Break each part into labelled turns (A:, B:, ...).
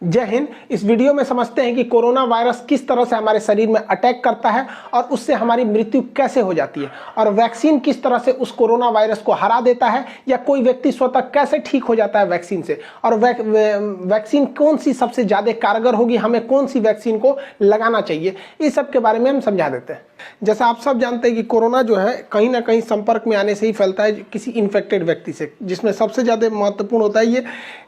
A: जय हिंद। इस वीडियो में समझते हैं कि कोरोना वायरस किस तरह से हमारे शरीर में अटैक करता है और उससे हमारी मृत्यु कैसे हो जाती है, और वैक्सीन किस तरह से उस कोरोना वायरस को हरा देता है, या कोई व्यक्ति स्वतः कैसे ठीक हो जाता है वैक्सीन से, और वैक्सीन कौन सी सबसे ज़्यादा कारगर होगी, हमें कौन सी वैक्सीन को लगाना चाहिए, इस सब के बारे में हम समझा देते हैं। जैसा आप सब जानते हैं कि कोरोना जो है कहीं ना कहीं संपर्क में आने से ही फैलता है किसी इन्फेक्टेड व्यक्ति से, जिसमें सबसे ज़्यादा महत्वपूर्ण होता है ये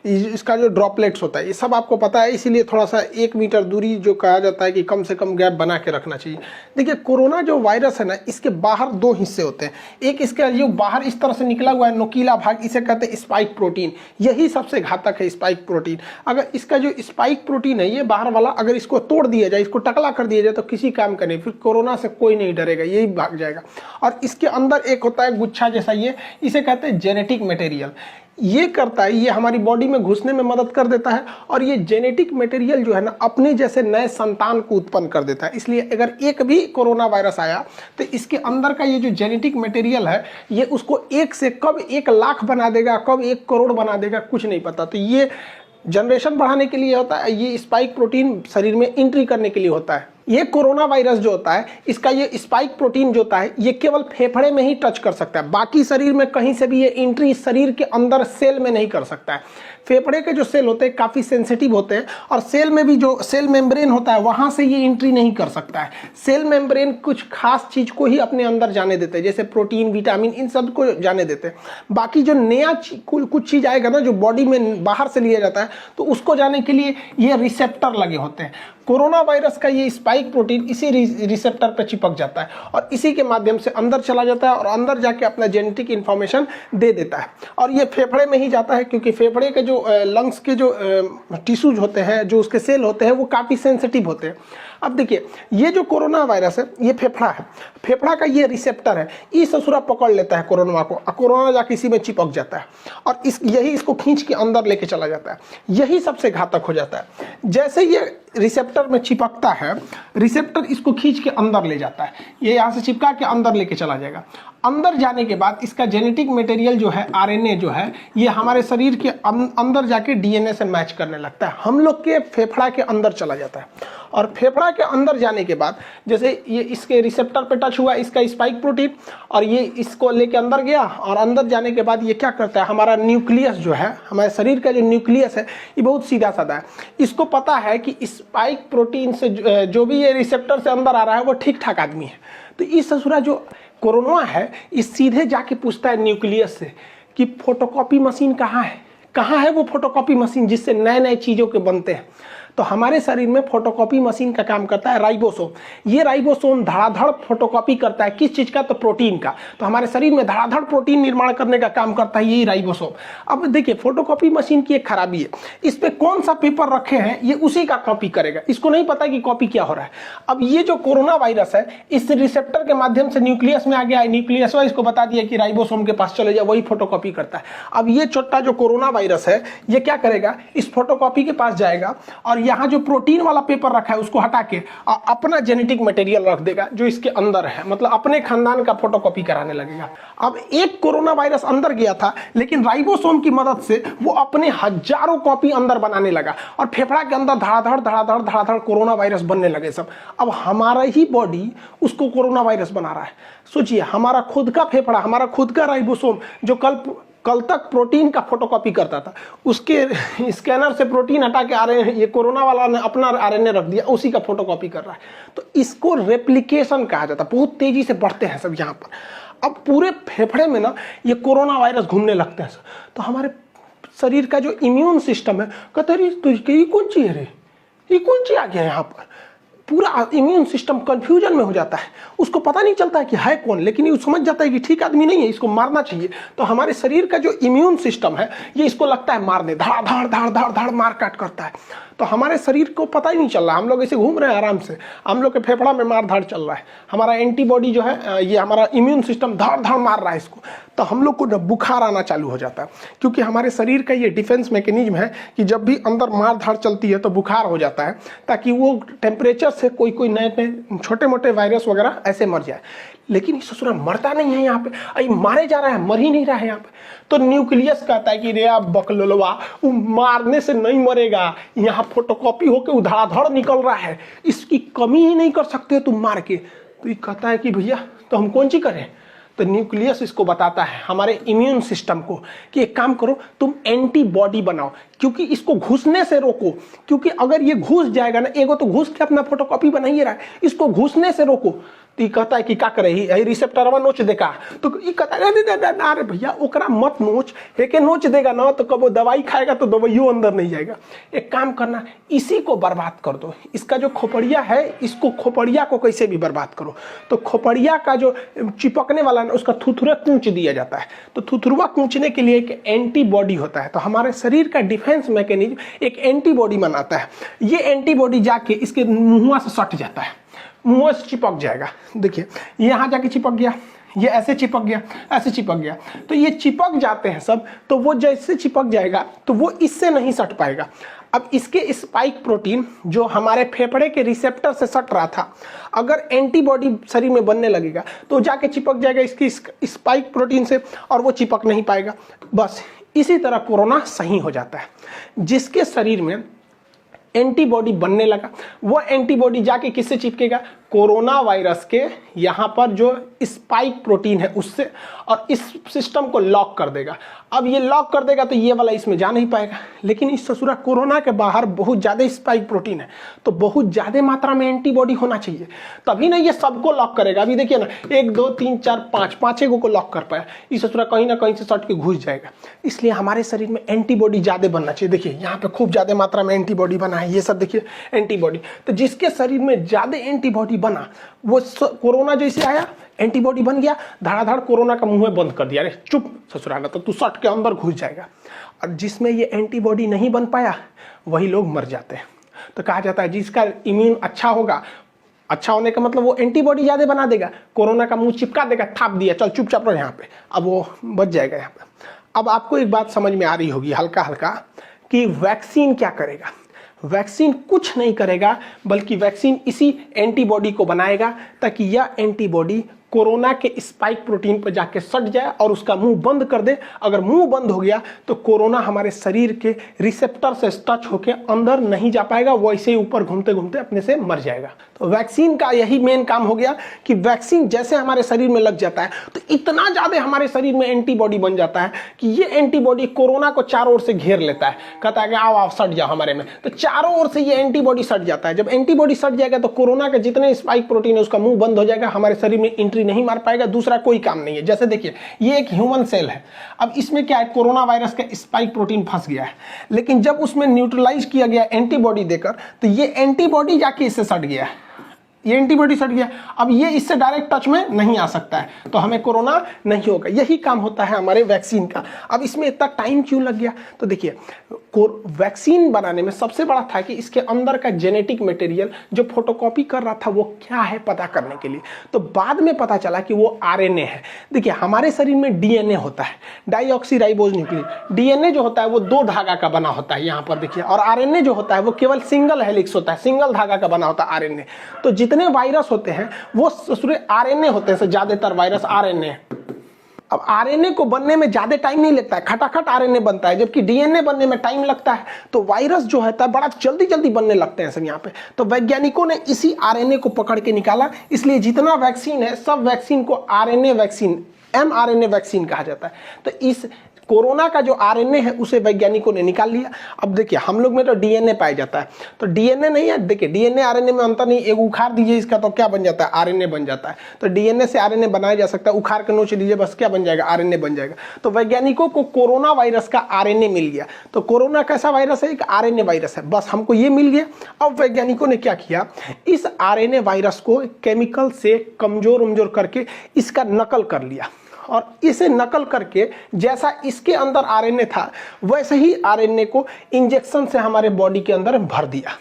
A: इसका जो ड्रॉपलेट्स होता है। ये सब आपको पता है, इसीलिए थोड़ा सा 1 मीटर दूरी जो कहा जाता है कि कम से कम गैप बना के रखना चाहिए। देखिए, कोरोना जो वायरस है ना, इसके बाहर 2 हिस्से होते हैं। एक इसका जो बाहर इस तरह से निकला हुआ है नुकीला भाग, इसे कहते हैं स्पाइक प्रोटीन। यही सबसे घातक है, स्पाइक प्रोटीन। अगर इसका जो स्पाइक प्रोटीन है, ये बाहर वाला, अगर इसको तोड़ दिया जाए, इसको टकला कर दिया जाए, तो किसी काम का नहीं, फिर कोरोना से कोई नहीं डरेगा, यही भाग जाएगा। और इसके अंदर एक होता है गुच्छा जैसा, ये इसे कहते हैं जेनेटिक मटेरियल। ये करता है, ये हमारी बॉडी में घुसने में मदद कर देता है, और ये जेनेटिक मटेरियल जो है ना, अपने जैसे नए संतान को उत्पन्न कर देता है। इसलिए अगर एक भी कोरोना वायरस आया तो इसके अंदर का ये जो जेनेटिक मटेरियल है, ये उसको 1 से कब 1 लाख बना देगा, कब 1 करोड़ बना देगा, कुछ नहीं पता। तो ये जनरेशन बढ़ाने के लिए होता है, ये स्पाइक प्रोटीन शरीर में एंट्री करने के लिए होता है। ये कोरोना वायरस जो होता है, इसका ये स्पाइक प्रोटीन जो होता है, ये केवल फेफड़े में ही टच कर सकता है, बाकी शरीर में कहीं से भी ये एंट्री शरीर के अंदर सेल में नहीं कर सकता है। फेफड़े के जो सेल होते हैं काफ़ी सेंसिटिव होते हैं, और सेल में भी जो सेल मेम्ब्रेन होता है, वहाँ से ये एंट्री नहीं कर सकता है। सेल मेम्ब्रेन कुछ खास चीज़ को ही अपने अंदर जाने देते हैं, जैसे प्रोटीन, विटामिन, इन सब को जाने देते हैं। बाकी जो नया कुछ चीज़ आएगा ना, जो बॉडी में बाहर से लिया जाता है, तो उसको जाने के लिए ये रिसेप्टर लगे होते हैं। कोरोना वायरस का ये स्पाइक प्रोटीन इसी रिसेप्टर पर चिपक जाता है, और इसी के माध्यम से अंदर चला जाता है, और अंदर जाके अपना जेनेटिक इन्फॉर्मेशन दे देता है। और ये फेफड़े में ही जाता है, क्योंकि फेफड़े के जो लंग्स के जो टिश्यूज होते हैं, जो उसके सेल होते हैं, वो काफ़ी सेंसिटिव होते हैं। अब देखिए, ये जो कोरोना वायरस है, ये फेफड़ा है, फेफड़ा का ये रिसेप्टर है, ये ससुरा पकड़ लेता है कोरोना को, और कोरोना जाके इसी में चिपक जाता है, और यही इसको खींच के अंदर लेके चला जाता है। यही सबसे घातक हो जाता है। जैसे ये रिसेप्टर में चिपकता है, रिसेप्टर इसको खींच के अंदर ले जाता है, ये यहाँ से चिपका के अंदर लेके चला जाएगा। अंदर जाने के बाद इसका जेनेटिक मटेरियल जो है, आरएनए जो है, ये हमारे शरीर के अंदर जाके डीएनए से मैच करने लगता है। हम लोग के फेफड़ा के अंदर चला जाता है, और फेफड़ा के अंदर जाने के बाद जैसे ये इसके रिसेप्टर पे टच हुआ, इसका स्पाइक प्रोटीन, और ये इसको लेके अंदर गया, और अंदर जाने के बाद ये क्या करता है, हमारा न्यूक्लियस जो है, हमारे शरीर का जो न्यूक्लियस है, ये बहुत सीधा साधा है। इसको पता है कि स्पाइक प्रोटीन से जो भी ये रिसेप्टर से अंदर आ रहा है, वो ठीक ठाक आदमी है। तो इस ससुरा जो कोरोना है, इस सीधे जाके पूछता है न्यूक्लियस से कि फोटोकॉपी मशीन कहाँ है, कहाँ है वो फोटोकॉपी मशीन जिससे नए नए चीज़ों के बनते हैं। तो हमारे शरीर में फोटोकॉपी मशीन का काम करता है राइबोसोम। ये राइबोसोम धड़ाधड़ फोटोकॉपी करता है, किस चीज़ का, तो प्रोटीन का। तो हमारे शरीर में धड़ाधड़ प्रोटीन निर्माण करने का काम करता है यही राइबोसोम। अब देखिए, फोटोकॉपी मशीन की एक खराबी है, इस पर कौन सा पेपर रखे हैं, ये उसी का कॉपी करेगा, इसको नहीं पता कि कॉपी क्या हो रहा है। अब ये जो कोरोना वायरस है, इस रिसेप्टर के माध्यम से न्यूक्लियस में आ गया है, न्यूक्लियस इसको बता दिया कि राइबोसोम के पास चले जाओ, वही फोटोकॉपी करता है। अब ये छोटा जो कोरोना वायरस है, ये क्या करेगा, इस फोटोकॉपी के पास जाएगा, और यहाँ जो प्रोटीन वाला पेपर रखा है उसको हटा के अपना जेनेटिक मटेरियल रख देगा जो इसके अंदर है, मतलब अपने खानदान का फोटोकॉपी कराने लगेगा। अब एक कोरोना वायरस अंदर गया था, लेकिन राइबोसोम की मदद से वो अपने हजारों कॉपी अंदर बनाने लगा, और फेफड़ा के अंदर धड़ाधड़ धड़ाधड़ धड़ाधड़ कोरोना वायरस बनने लगे सब। अब हमारा ही बॉडी उसको कोरोना वायरस बना रहा है। सोचिए, हमारा खुद का फेफड़ा, हमारा खुद का राइबोसोम जो कल तक प्रोटीन का फोटोकॉपी करता था, उसके स्कैनर से प्रोटीन हटा के आरएनए, ये कोरोना वाला ने अपना आरएनए रख दिया, उसी का फोटोकॉपी कर रहा है। तो इसको रेप्लिकेशन कहा जाता है। बहुत तेजी से बढ़ते हैं सब यहाँ पर। अब पूरे फेफड़े में ना ये कोरोना वायरस घूमने लगते हैं। तो हमारे शरीर का जो इम्यून सिस्टम है, कहते हैं ये कौन चीज है रे, ये कौन चीज आ गया यहाँ पर। पूरा इम्यून सिस्टम कंफ्यूजन में हो जाता है, उसको पता नहीं चलता है कि है कौन, लेकिन ये समझ जाता है कि ठीक आदमी नहीं है, इसको मारना चाहिए। तो हमारे शरीर का जो इम्यून सिस्टम है, ये इसको लगता है मारने, धड़ धड़ धड़ धड़ धड़ मार काट करता है। तो हमारे शरीर को पता ही नहीं चल रहा, हम लोग ऐसे घूम रहे हैं आराम से, हम लोग के फेफड़ा में मार धाड़ चल रहा है। हमारा एंटीबॉडी जो है, ये हमारा इम्यून सिस्टम धड़ धड़ मार रहा है इसको। तो हम लोग को बुखार आना चालू हो जाता है, क्योंकि हमारे शरीर का ये डिफेंस मैकेनिज्म है कि जब भी अंदर मार धाड़ चलती है तो बुखार हो जाता है, ताकि वो टेम्परेचर से कोई कोई नए नए छोटे मोटे वायरस वगैरह ऐसे मर जाए, लेकिन ये ससुरा मरता नहीं है यहाँ पे, अरे मारे जा रहा है, मर ही नहीं रहा है यहाँ पे। तो न्यूक्लियस कहता है कि रे आप बकलोलवा, वो मारने से नहीं मरेगा, यहाँ फोटोकॉपी होके उधड़ाधड़ निकल रहा है, इसकी कमी ही नहीं कर सकते तुम मार के। तो ये कहता है कि भैया तो हम कौन सी करें। तो न्यूक्लियस इसको बताता है हमारे इम्यून सिस्टम को कि एक काम करो, तुम एंटीबॉडी बनाओ, क्योंकि इसको घुसने से रोको, क्योंकि अगर ये घुस जाएगा ना, एगो तो घुस के अपना फोटोकॉपी बना ही रहा है, इसको घुसने से रोको। तो ये कहता है कि क्या करे, ही रिसेप्टरवा नोच देगा। तो ये कहता है ना रे भैया ओकरा मत नोच, एके नोच देगा ना तो कब वो दवाई खाएगा तो दवाइयों अंदर नहीं जाएगा। एक काम करना, इसी को बर्बाद कर दो, इसका जो खोपड़िया है, इसको खोपड़िया को कैसे भी बर्बाद करो। तो खोपड़िया का जो चिपकने वाला ना, उसका थुथुरा कूच दिया जाता है। तो थुथुरवा कूचने के लिए एक एंटीबॉडी होता है। तो हमारे शरीर का डिफेंस मैकेनिज्म एक एंटीबॉडी बनाता है। ये एंटीबॉडी जाके इसके मुंह से सट जाता है, मुंह से चिपक जाएगा। देखिए यहाँ जाके चिपक गया, ये ऐसे चिपक गया, ऐसे चिपक गया। तो ये चिपक जाते हैं सब, तो वो जैसे चिपक जाएगा तो वो इससे नहीं सट पाएगा। अब इसके स्पाइक प्रोटीन जो हमारे फेफड़े के रिसेप्टर से सट रहा था, अगर एंटीबॉडी शरीर में बनने लगेगा तो जाके चिपक जाएगा इसकी स्पाइक प्रोटीन से, और वो चिपक नहीं पाएगा। बस इसी तरह कोरोना सही हो जाता है। जिसके शरीर में एंटीबॉडी बनने लगा, वो एंटीबॉडी जाके किससे चिपकेगा, कोरोना वायरस के यहाँ पर जो स्पाइक प्रोटीन है उससे, और इस सिस्टम को लॉक कर देगा। अब ये लॉक कर देगा तो ये वाला इसमें जा नहीं पाएगा। लेकिन इस ससुरा कोरोना के बाहर बहुत ज़्यादा स्पाइक प्रोटीन है, तो बहुत ज़्यादा मात्रा में एंटीबॉडी होना चाहिए, तभी ना ये सबको लॉक करेगा। अभी देखिए ना, 1 2 3 4 5 पाँचें को लॉक कर पाया, इस ससुरा कहीं ना कहीं से सट के घुस जाएगा। इसलिए हमारे शरीर में एंटीबॉडी ज़्यादा बनना चाहिए। देखिए यहाँ पे खूब ज़्यादा मात्रा में एंटीबॉडी बना है, ये सब देखिए एंटीबॉडी। तो जिसके शरीर में ज़्यादा एंटीबॉडी बना, वो कोरोना जैसे आया, एंटीबॉडी बन गया, धड़ाधड़ कोरोना का मुंह बंद कर दिया, अरे चुप ससुराना, तो तू सट के अंदर घुस जाएगा। और जिसमें ये एंटीबॉडी नहीं बन पाया, वही लोग मर जाते हैं। तो कहा जाता है जिसका इम्यून अच्छा होगा, अच्छा होने का मतलब वो एंटीबॉडी ज़्यादा बना देगा, कोरोना का मुंह चिपका देगा, थाप दिया, चल चुपचाप रहो यहाँ पे, अब वो बच जाएगा यहाँ पे। अब आपको एक बात समझ में आ रही होगी हल्का हल्का कि वैक्सीन क्या करेगा। वैक्सीन कुछ नहीं करेगा, बल्कि वैक्सीन इसी एंटीबॉडी को बनाएगा ताकि यह एंटीबॉडी कोरोना के स्पाइक प्रोटीन पर जाके सट जाए और उसका मुंह बंद कर दे। अगर मुंह बंद हो गया तो कोरोना हमारे शरीर के रिसेप्टर से टच होकर अंदर नहीं जा पाएगा, वो ऐसे ही ऊपर घूमते घूमते अपने से मर जाएगा। तो वैक्सीन का यही मेन काम हो गया कि वैक्सीन जैसे हमारे शरीर में लग जाता है तो इतना ज़्यादा हमारे शरीर में एंटीबॉडी बन जाता है कि ये एंटीबॉडी कोरोना को चारों ओर से घेर लेता है। कहता है कि आओ आओ सट जाओ हमारे में, तो चारों ओर से ये एंटीबॉडी सट जाता है। जब एंटीबॉडी सट जाएगा तो कोरोना के जितने स्पाइक प्रोटीन है उसका मुंह बंद हो जाएगा, हमारे शरीर में एंट्री नहीं मार पाएगा, दूसरा कोई काम नहीं है। जैसे देखिए ये एक ह्यूमन सेल है, अब इसमें क्या है, कोरोना वायरस का स्पाइक प्रोटीन फंस गया है, लेकिन जब उसमें न्यूट्रलाइज किया गया एंटीबॉडी देकर तो ये एंटीबॉडी जाके इससे सट गया है, ये एंटीबॉडी सट गया। अब ये इससे डायरेक्ट टच में नहीं आ सकता है, तो हमें कोरोना नहीं होगा। यही काम होता है हमारे वैक्सीन का। अब इसमें इतना टाइम क्यों लग गया, तो देखिए वैक्सीन बनाने में सबसे बड़ा था कि इसके अंदर का जेनेटिक मटेरियल जो फोटोकॉपी कर रहा था वो क्या है पता करने के लिए। तो बाद में पता चला कि वो आरएनए है। देखिए हमारे शरीर में डीएनए होता है, डाईऑक्सीराइबोज न्यूक्लियोटाइड। डीएनए जो होता है वो 2 धागा का बना होता है यहाँ पर देखिए, और आरएनए जो होता है वो केवल सिंगल हेलिक्स होता है, सिंगल धागा का बना होता है आरएनए। तो जितने वायरस होते हैं वो आरएनए होते हैं, ज्यादातर वायरस आरएनए। अब आरएनए को बनने में ज्यादा टाइम नहीं लगता है, खटाखट आरएनए बनता है, जबकि डीएनए बनने में टाइम लगता है। तो वायरस जो है बड़ा जल्दी जल्दी बनने लगते हैं सब यहाँ पे। तो वैज्ञानिकों ने इसी आरएनए को पकड़ के निकाला, इसलिए जितना वैक्सीन है सब वैक्सीन को आरएनए वैक्सीन, एमआरएनए वैक्सीन कहा जाता है। तो इस कोरोना का जो आरएनए है उसे वैज्ञानिकों ने निकाल लिया। अब देखिए हम लोग में तो डीएनए पाया जाता है, तो डीएनए नहीं है, देखिए डीएनए आरएनए में अंतर नहीं। एक उखाड़ दीजिए इसका तो क्या बन जाता है, आरएनए बन जाता है। तो डीएनए से आरएनए बनाया जा सकता है, उखाड़ के नोच लीजिए बस क्या बन जाएगा, आरएनए बन जाएगा। तो वैज्ञानिकों को कोरोना वायरस का आरएनए मिल गया। तो कोरोना कैसा वायरस है, एक आरएनए वायरस है, बस हमको ये मिल गया। अब वैज्ञानिकों ने क्या किया, इस आरएनए वायरस को केमिकल से कमजोर करके इसका नकल कर लिया, और इसे नकल करके जैसा इसके अंदर आरएनए था वैसे ही आरएनए को इंजेक्शन से हमारे बॉडी के अंदर भर दिया।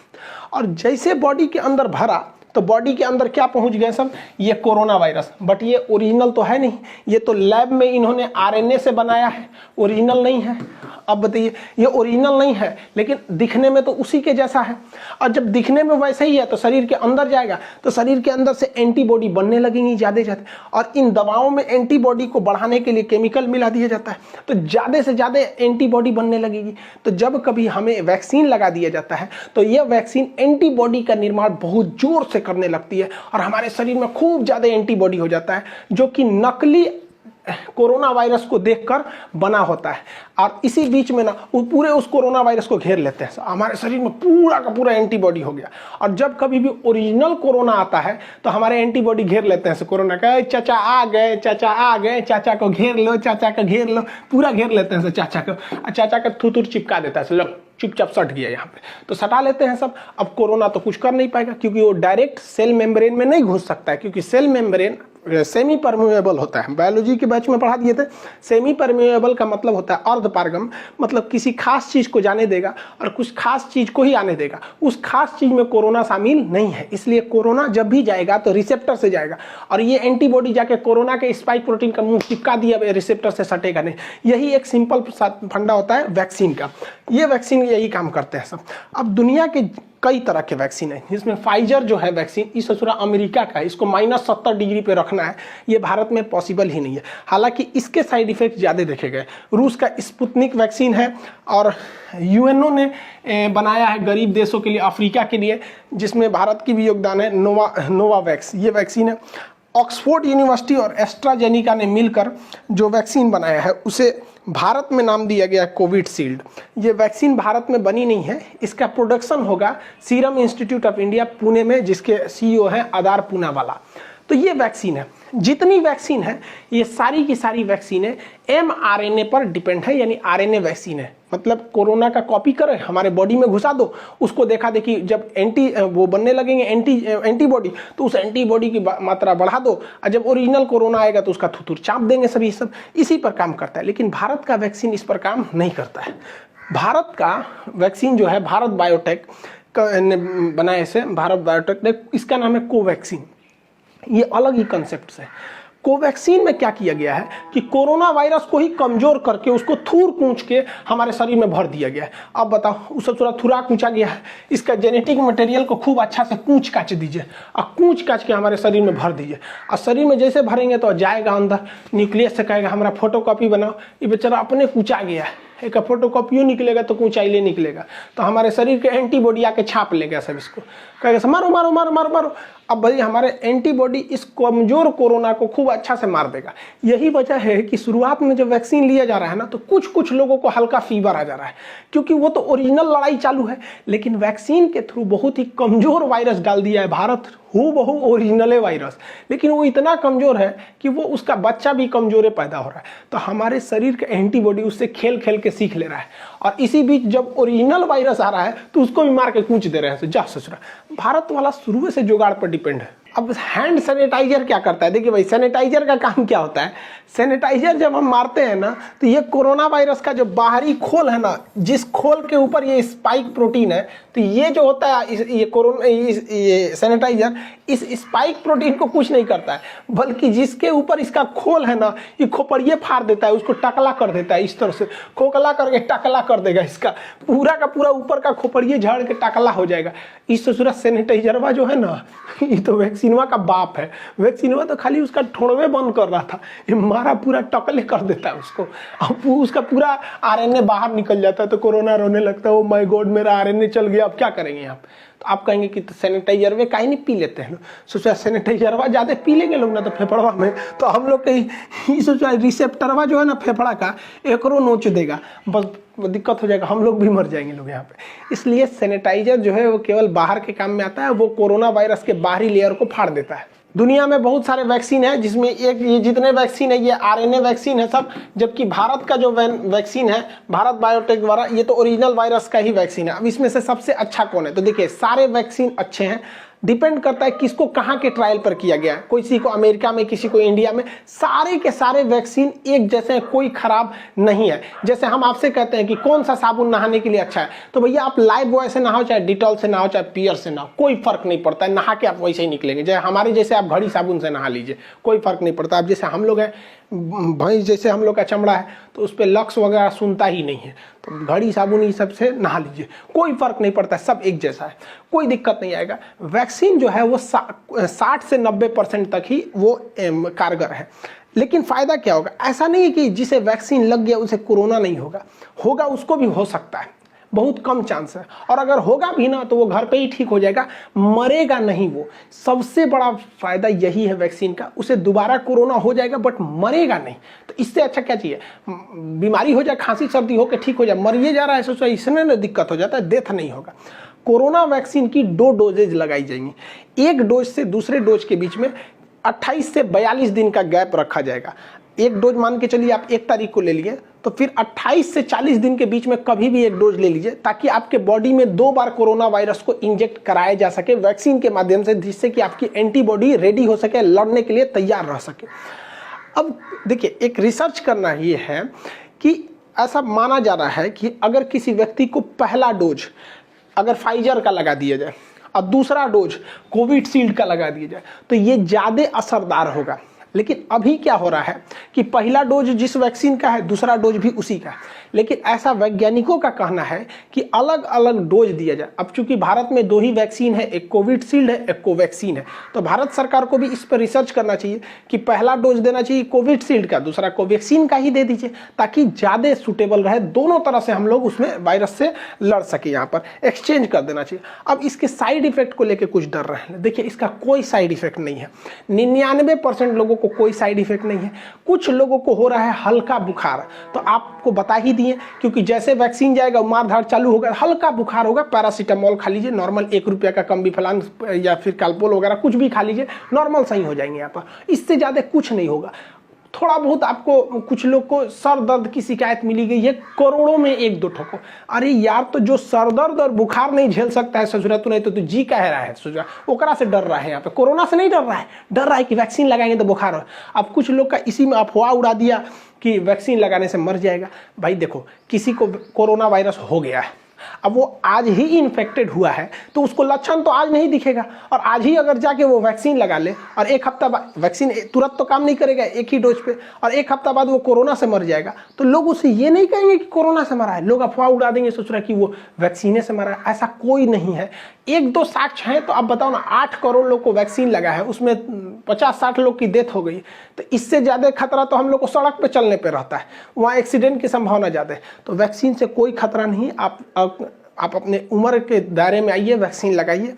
A: और जैसे बॉडी के अंदर भरा तो बॉडी के अंदर क्या पहुंच गए सब, ये कोरोना वायरस। बट ये ओरिजिनल तो है नहीं, ये तो लैब में इन्होंने आरएनए से बनाया है, ओरिजिनल नहीं है। अब बताइए, ये ओरिजिनल नहीं है लेकिन दिखने में तो उसी के जैसा है, और जब दिखने में वैसे ही है तो शरीर के अंदर जाएगा तो शरीर के अंदर से एंटीबॉडी बनने लगेंगी ज़्यादा ज़्यादा, और इन दवाओं में एंटीबॉडी को बढ़ाने के लिए केमिकल मिला दिया जाता है, तो ज़्यादा से ज़्यादा एंटीबॉडी बनने लगेगी। तो जब कभी हमें वैक्सीन लगा दिया जाता है तो यह वैक्सीन एंटीबॉडी का निर्माण बहुत जोर से करने लगती है और हमारे शरीर में खूब ज़्यादा एंटीबॉडी हो जाता है, जो कि नकली कोरोना वायरस को देखकर बना होता है। और इसी बीच में ना पूरे उस कोरोना वायरस को घेर लेते हैं, हमारे शरीर में पूरा का पूरा एंटीबॉडी हो गया। और जब कभी भी ओरिजिनल कोरोना आता है तो हमारे एंटीबॉडी घेर लेते हैं कोरोना का, चाचा आ गए, चाचा आ गए, चाचा को घेर लो, चाचा को घेर लो, पूरा घेर लेते हैं चाचा को, चाचा का थूथूर चिपका देता है, लो चुपचाप सट गया यहाँ पे, तो सटा लेते हैं सब। अब कोरोना तो कुछ कर नहीं पाएगा क्योंकि वो डायरेक्ट सेल मेम्ब्रेन में नहीं घुस सकता है, क्योंकि सेल मेम्ब्रेन सेमी परमेबल होता है। बायोलॉजी के बैच में पढ़ा दिए थे, सेमी परमेबल का मतलब होता है अर्धपारगम, मतलब किसी खास चीज को जाने देगा और कुछ खास चीज को ही आने देगा, उस खास चीज में कोरोना शामिल नहीं है। इसलिए कोरोना जब भी जाएगा तो रिसेप्टर से जाएगा, और ये एंटीबॉडी जाके कोरोना के स्पाइक प्रोटीन का मुंह चिपका दिया, रिसेप्टर से सटेगा नहीं। यही एक सिंपल फंडा होता है वैक्सीन का, ये वैक्सीन यही काम करते हैं सब। अब दुनिया के कई तरह के वैक्सीन है, जिसमें फाइजर जो है वैक्सीन, इस ससुरा अमेरिका का है, इसको -70 डिग्री पे रखना है, ये भारत में पॉसिबल ही नहीं है। हालांकि इसके साइड इफेक्ट ज़्यादा देखे गए। रूस का स्पुतनिक वैक्सीन है, और यूएनओ ने बनाया है गरीब देशों के लिए, अफ्रीका के लिए, जिसमें भारत की भी योगदान है। नोवावैक्स ये वैक्सीन है। ऑक्सफोर्ड यूनिवर्सिटी और एस्ट्राजेनिका ने मिलकर जो वैक्सीन बनाया है उसे भारत में नाम दिया गया कोविशील्ड। ये वैक्सीन भारत में बनी नहीं है, इसका प्रोडक्शन होगा serum institute of India Pune में, जिसके सीईओ हैं आदार पूनावाला। तो ये वैक्सीन है, जितनी वैक्सीन है ये सारी की सारी वैक्सीनें mRNA पर डिपेंड है, यानी आरएनए वैक्सीन है। मतलब कोरोना का कॉपी करे हमारे बॉडी में घुसा दो, उसको देखा देखी जब वो बनने लगेंगे एंटीबॉडी, तो उस एंटीबॉडी की मात्रा बढ़ा दो, और जब ओरिजिनल कोरोना आएगा तो उसका थुथुर चाप देंगे सभी, सब इसी पर काम करता है। लेकिन भारत का वैक्सीन इस पर काम नहीं करता है। भारत का वैक्सीन जो है भारत बायोटेक ने बनाया, इसे भारत बायोटेक ने, इसका नाम है कोवैक्सीन। ये अलग ही कंसेप्ट है। कोवैक्सीन में क्या किया गया है कि कोरोना वायरस को ही कमजोर करके उसको थूर कूच के हमारे शरीर में भर दिया गया है। अब बताओ, उसे थोड़ा थुरा कूचा गया है, इसका जेनेटिक मटेरियल को खूब अच्छा से कूच काच दीजिए और कूच काच के हमारे शरीर में भर दीजिए, और शरीर में जैसे भरेंगे तो जाएगा अंदर, न्यूक्लियस से कहेगा हमारा फोटोकॉपी बनाओ, ये बेचारा अपने कूचा गया है, एक फोटोकॉपियो निकलेगा तो ऊंचाई निकलेगा, तो हमारे शरीर के एंटीबॉडी आके छाप लेगा सब, इसको कहेगा मारो मारो मारो मारो मारो। अब भाई हमारे एंटीबॉडी इस कमजोर कोरोना को खूब अच्छा से मार देगा। यही वजह है कि शुरुआत में जब वैक्सीन लिया जा रहा है ना, तो कुछ कुछ लोगों को हल्का फीवर आ जा रहा है, क्योंकि वो तो ओरिजिनल लड़ाई चालू है, लेकिन वैक्सीन के थ्रू बहुत ही कमजोर वायरस डाल दिया है भारत, बहु ओरिजिनल वायरस, लेकिन वो इतना कमजोर है कि वो उसका बच्चा भी कमजोर पैदा हो रहा है। तो हमारे शरीर का एंटीबॉडी उससे खेल खेल के सीख ले रहा है, और इसी बीच जब ओरिजिनल वायरस आ रहा है तो उसको भी मार के कूच दे रहे हैं। जा ससुरा, भारत वाला शुरू से जुगाड़ पर डिपेंड है। अब हैंड सैनिटाइजर क्या करता है, देखिए भाई, सैनिटाइजर का काम क्या होता है। सैनिटाइजर जब हम मारते हैं ना, तो ये कोरोना वायरस का जो बाहरी खोल है ना, जिस खोल के ऊपर ये स्पाइक प्रोटीन है, तो ये जो होता है ये सैनिटाइजर इस स्पाइक प्रोटीन को कुछ नहीं करता है, बल्कि जिसके ऊपर इसका खोल है ना, ये खोपड़िए फाड़ देता है, उसको टकला कर देता है, इस तरह से खोखला करके टकला कर देगा, इसका पूरा का पूरा ऊपर का खोपड़िए झाड़ के टकला हो जाएगा। इस सूरत सैनिटाइजरवा जो है ना, ये तो वैक्सीनवा का बाप है। वैक्सीनवा तो खाली उसका ठोड़वे बंद कर रहा था, ये मारा पूरा टकले कर देता है उसको, अब उसका पूरा आरएनए बाहर निकल जाता है, तो कोरोना रोने लगता है, ओ माय गॉड मेरा आरएनए चल गया, अब क्या करेंगे आप। तो आप कहेंगे कि सैनिटाइजर वे काहे नहीं पी लेते हैं, सोचा सैनिटाइजरवा ज़्यादा पी लेंगे लोग ना तो फेफड़वा में, तो हम लोग कहीं सोचा रिसेप्टरवा जो है ना फेफड़ा का, एकरो नोच देगा, बस दिक्कत हो जाएगा, हम लोग भी मर जाएंगे लोग यहाँ पे। इसलिए सैनिटाइजर जो है वो केवल बाहर के काम में आता है, वो कोरोना वायरस के बाहरी लेयर को फाड़ देता है। दुनिया में बहुत सारे वैक्सीन है, जिसमें एक ये जितने वैक्सीन है ये आरएनए वैक्सीन है सब, जबकि भारत का जो वैक्सीन है भारत बायोटेक द्वारा, ये तो ओरिजिनल वायरस का ही वैक्सीन है। अब इसमें से सबसे अच्छा कौन है, तो देखिए सारे वैक्सीन अच्छे हैं, डिपेंड करता है किसको कहाँ के ट्रायल पर किया गया है। किसी को अमेरिका में, किसी को इंडिया में, सारे के सारे वैक्सीन एक जैसे हैं, कोई खराब नहीं है। जैसे हम आपसे कहते हैं कि कौन सा साबुन नहाने के लिए अच्छा है, तो भैया आप लाइफ बॉय से नहाओ, चाहे डिटॉल से नहाओ, चाहे पियर से नहाओ, कोई फर्क नहीं पड़ता है, नहा के आप वैसे ही निकलेंगे। जैसे हमारे जैसे आप घड़ी साबुन से नहा लीजिए, कोई फर्क नहीं पड़ता। अब जैसे हम लोग हैं, भैंस जैसे हम लोग का चमड़ा है, तो उस पर लक्स वगैरह सुनता ही नहीं है, तो घड़ी साबुन ये सब से नहा लीजिए, कोई फर्क नहीं पड़ता, सब एक जैसा है, कोई दिक्कत नहीं आएगा। वैक्सीन जो है वो 60 से 90% तक ही वो कारगर है। लेकिन फायदा क्या होगा? ऐसा नहीं है कि जिसे वैक्सीन लग गया उसे कोरोना नहीं होगा, होगा, उसको भी हो सकता है, बहुत कम चांस है। और अगर होगा भी ना तो वो घर पे ही ठीक हो जाएगा, मरेगा नहीं। वो सबसे बड़ा फायदा यही है वैक्सीन का, उसे दोबारा कोरोना हो जाएगा बट मरेगा नहीं। तो इससे अच्छा क्या चाहिए? बीमारी हो जाए, खांसी सर्दी हो के ठीक हो जाए, मरिए जा रहा है सोचो, इसमें ना दिक्कत हो जाता है, डेथ नहीं होगा। कोरोना वैक्सीन की 2 डोजेज लगाई जाएंगी। एक डोज से दूसरे डोज के बीच में 28 से 42 दिन का गैप रखा जाएगा। एक डोज मान के चलिए आप 1 तारीख को ले लिए, तो फिर 28 से 40 दिन के बीच में कभी भी एक डोज ले लीजिए, ताकि आपके बॉडी में 2 बार कोरोना वायरस को इंजेक्ट कराया जा सके वैक्सीन के माध्यम से, जिससे कि आपकी एंटीबॉडी रेडी हो सके, लड़ने के लिए तैयार रह सके। अब देखिए, एक रिसर्च करना ये है कि ऐसा माना जा रहा है कि अगर किसी व्यक्ति को पहला डोज अगर फाइजर का लगा दिया जाए और दूसरा डोज कोविशील्ड का लगा दिया जाए तो ये ज़्यादा असरदार होगा। लेकिन अभी क्या हो रहा है कि पहला डोज जिस वैक्सीन का है, दूसरा डोज भी उसी का है। लेकिन ऐसा वैज्ञानिकों का कहना है कि अलग अलग डोज दिया जाए। अब चूंकि भारत में 2 ही वैक्सीन है, एक कोविशील्ड है, एक कोवैक्सीन है, तो भारत सरकार को भी इस पर रिसर्च करना चाहिए कि पहला डोज देना चाहिए कोविशील्ड का, दूसरा कोवैक्सीन का ही दे दीजिए, ताकि ज़्यादा सूटेबल रहे, दोनों तरह से हम लोग उसमें वायरस से लड़ सके। यहाँ पर एक्सचेंज कर देना चाहिए। अब इसके साइड इफेक्ट को लेकर कुछ डर रहे हैं। देखिए, इसका कोई साइड इफेक्ट नहीं है, 99% लोगों को कोई साइड इफेक्ट नहीं है। कुछ लोगों को हो रहा है हल्का बुखार, तो आपको बता ही दिए, क्योंकि जैसे वैक्सीन जाएगा मारधाड़ चालू होगा, हल्का बुखार होगा, पैरासीटामोल खा लीजिए, नॉर्मल 1 रुपये का कम्बीफ्लान या फिर कैल्पोल वगैरह कुछ भी खा लीजिए, नॉर्मल सही हो जाएंगे। यहाँ पर इससे ज़्यादा कुछ नहीं होगा। थोड़ा बहुत आपको, कुछ लोग को सर दर्द की शिकायत मिली गई है, करोड़ों में 1-2 ठोको। अरे यार, तो जो सर दर्द और बुखार नहीं झेल सकता है ससुरा, तो नहीं तो जी कह रहा है ससुरा, ओकरा से डर रहा है। यहाँ पे कोरोना से नहीं डर रहा है, डर रहा है कि वैक्सीन लगाएंगे तो बुखार हो। अब कुछ लोग का इसी में अफवाह उड़ा दिया कि वैक्सीन लगाने से मर जाएगा। भाई देखो, किसी को कोरोना वायरस हो गया है, अब वो आज ही इन्फेक्टेड हुआ है, तो उसको लक्षण तो आज नहीं दिखेगा, और आज ही अगर जाके वो वैक्सीन लगा ले और 1 हफ्ता बाद, वैक्सीन तुरंत तो काम नहीं करेगा एक ही डोज पे, और 1 हफ्ता बाद वो कोरोना से मर जाएगा, तो लोग उसे ये नहीं कहेंगे कि कोरोना से मरा है, लोग अफवाह उड़ा देंगे, सोच रहा है कि वो वैक्सीने से मरा है। ऐसा कोई नहीं है। 1-2 साक्ष्य हैं, तो अब बताओ ना, 8 करोड़ लोग को वैक्सीन लगा है, उसमें 50-60 लोग की डेथ हो गई, तो इससे ज़्यादा खतरा तो हम लोग को सड़क पे चलने पे रहता है, वहाँ एक्सीडेंट की संभावना ज़्यादा है। तो वैक्सीन से कोई खतरा नहीं। आप अपने उम्र के दायरे में आइए, वैक्सीन लगाइए।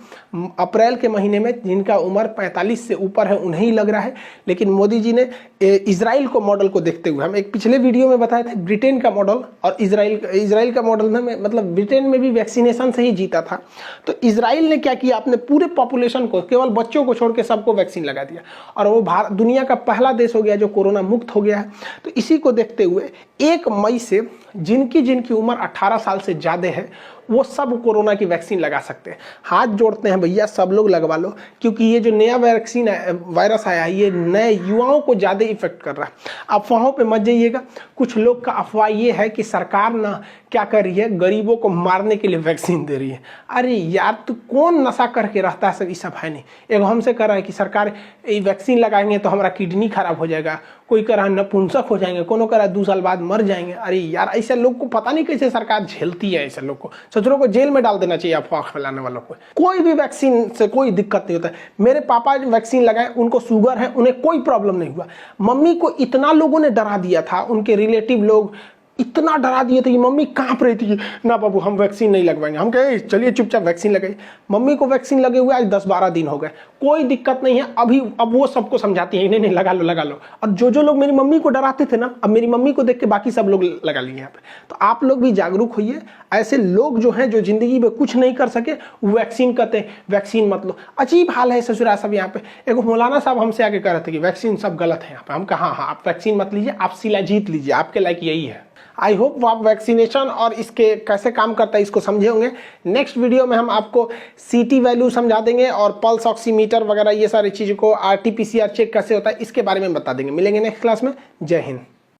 A: अप्रैल के महीने में जिनका उम्र 45 से ऊपर है उन्हें ही लग रहा है। लेकिन मोदी जी ने इजराइल को मॉडल को देखते हुए, हम एक पिछले वीडियो में बताए थे ब्रिटेन का मॉडल और इजराइल का मॉडल में, मतलब ब्रिटेन में भी वैक्सीनेशन से ही जीता था। तो इजराइल ने क्या किया, अपने पूरे पॉपुलेशन को, केवल बच्चों को छोड़ के सबको वैक्सीन लगा दिया, और वो दुनिया का पहला देश हो गया जो कोरोना मुक्त हो गया है। तो इसी को देखते हुए 1 मई से जिनकी उम्र 18 साल से ज़्यादा है वो सब कोरोना की वैक्सीन लगा सकते हैं। हाथ जोड़ते हैं भैया, सब लोग लगवा लो, क्योंकि ये जो नया वैक्सीन वायरस आया है, ये नए युवाओं को ज़्यादा इफेक्ट कर रहा है। अफवाहों पे मत जाइएगा। कुछ लोग का अफवाह ये है कि सरकार ना क्या कर रही है, गरीबों को मारने के लिए वैक्सीन दे रही है। अरे यार, तो कौन नशा करके रहता है, सब ये सब है नहीं। एक हमसे कह रहा है कि सरकार ये वैक्सीन लगाएंगे तो हमारा किडनी खराब हो जाएगा, कोई कह रहा है नपुंसक हो जाएंगे, कोनो कह रहा है 2 साल बाद मर जाएंगे। अरे यार, ऐसे लोग को पता नहीं कैसे सरकार झेलती है। ऐसे लोग को, सचुरों को जेल में डाल देना चाहिए, अफवाह फैलाने वालों को। कोई भी वैक्सीन से कोई दिक्कत नहीं होता है। मेरे पापा वैक्सीन लगाए, उनको शुगर है, उन्हें कोई प्रॉब्लम नहीं हुआ। मम्मी को इतना लोगों ने डरा दिया था, उनके रिलेटिव लोग इतना डरा दिए थे कि मम्मी कांप रही थी, ना बाबू हम वैक्सीन नहीं लगवाएंगे। हम कहे चलिए चुपचाप वैक्सीन लगाइए। मम्मी को वैक्सीन लगे हुए आज 10-12 दिन हो गए, कोई दिक्कत नहीं है। अब वो सबको समझाती है, नहीं नहीं लगा लो। और जो लोग मेरी मम्मी को डराते थे ना, अब मेरी मम्मी को देख के बाकी सब लोग लगा लिए यहाँ पे। तो आप लोग भी जागरूक होइए। ऐसे लोग जो हैं, जो जिंदगी में कुछ नहीं कर सके, वैक्सीन कहते हैं वैक्सीन मत लो। अजीब हाल है ससुरा सब यहाँ पे। एक मौलाना साहब हमसे आके कह रहे थे कि वैक्सीन सब गलत है यहाँ पे। हम कहा हाँ, आप वैक्सीन मत लीजिए, आप शिलाजीत लीजिए, आपके लायक यही है। आई होप आप वैक्सीनेशन और इसके कैसे काम करता है इसको समझे होंगे। नेक्स्ट वीडियो में हम आपको CT वैल्यू समझा देंगे और पल्स ऑक्सीमीटर वगैरह ये सारी चीज़ों को RT-PCR चेक कैसे होता है इसके बारे में बता देंगे। मिलेंगे नेक्स्ट क्लास में। जय हिंद।